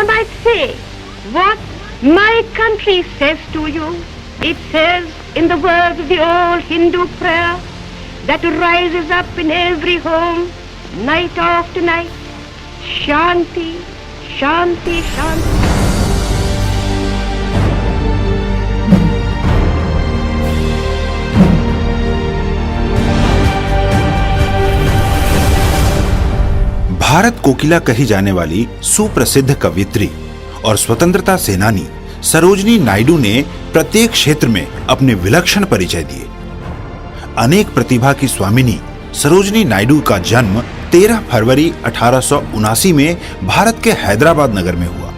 might say what my country says to you. It says in the words of the old Hindu prayer that rises up in every home night after night. Shanti, Shanti, Shanti. Bharat कोकिला कही जाने वाली सुप्रसिद्ध कवयित्री और स्वतंत्रता सेनानी सरोजिनी नायडू ने प्रत्येक क्षेत्र में अपने विलक्षण परिचय दिए। अनेक प्रतिभा की स्वामिनी सरोजिनी नायडू का जन्म 13 फरवरी 1879 में भारत के हैदराबाद नगर में हुआ।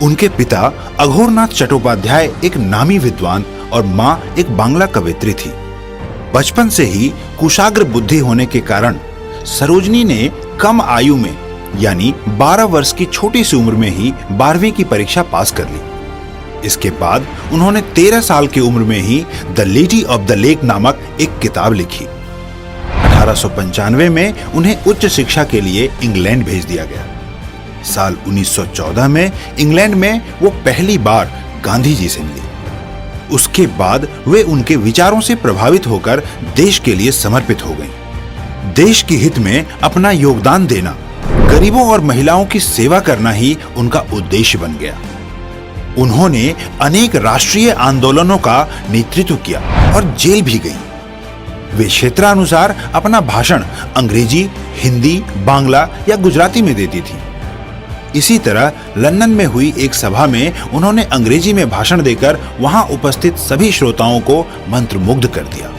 उनके पिता अघोरनाथ चट्टोपाध्याय एक नामी विद्वान और मां एक बांग्ला कवयित्री थी। बचपन से ही कुशाग्र बुद्धि होने के कारण सरोजिनी ने कम आयु में यानी 12 वर्ष की छोटी सी उम्र में ही 12वीं की परीक्षा पास कर ली। इसके बाद उन्होंने 13 साल की उम्र में ही the lady of the lake नामक एक किताब लिखी। 1895 में उन्हें उच्च शिक्षा के लिए इंग्लैंड भेज दिया गया। साल 1914 में इंग्लैंड में वो पहली बार गांधी जी से मिली। उसके बाद वे उनके विचारों से प्रभावित होकर देश के लिए समर्पित हो गईं। देश के हित में अपना योगदान देना, गरीबों और महिलाओं की सेवा करना ही उनका उद्देश्य बन गया। उन्होंने अनेक राष्ट्रीय आंदोलनों का नेतृत्व किया और जेल भी गईं। वे क्षेत्रानुसार अपना भाषण अंग्रेजी, हिंदी, बांग्ला या गुजराती में देती थी। इसी तरह लंदन में हुई एक सभा में उन्होंने अंग्रेजी में भाषण देकर वहां उपस्थित सभी श्रोताओं को मंत्रमुग्ध कर दिया।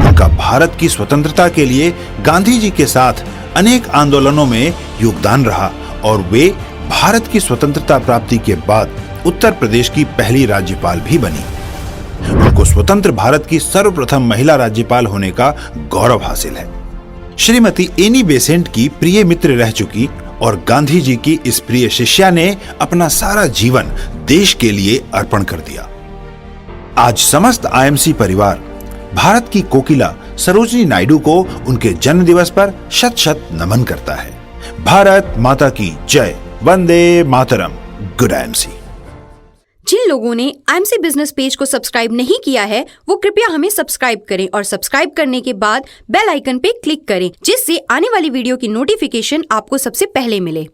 उनका भारत की स्वतंत्रता के लिए गांधी जी के साथ अनेक आंदोलनों में योगदान रहा और वे भारत की स्वतंत्रता प्राप्ति के बाद उत्तर प्रदेश की पहली राज्यपाल भी बनी। उनको स्वतंत्र भारत की सर्वप्रथम महिला राज्यपाल होने का गौरव हासिल है। श्रीमती एनी बेसेंट की प्रिय मित्र रह चुकी और गांधी जी की इस प्रिय शिष्या ने अपना सारा जीवन देश के लिए अर्पण कर दिया। आज समस्त आईएमसी परिवार भारत की कोकिला सरोजिनी नायडू को उनके जन्म दिवस पर शत शत नमन करता है। भारत माता की जय। वंदे मातरम। Good IMC. जिन लोगों ने आईएमसी बिजनेस पेज को सब्सक्राइब नहीं किया है वो कृपया हमें सब्सक्राइब करें और सब्सक्राइब करने के बाद बेल आइकन पे क्लिक करें जिससे आने वाली वीडियो की नोटिफिकेशन आपको सबसे पहले मिले।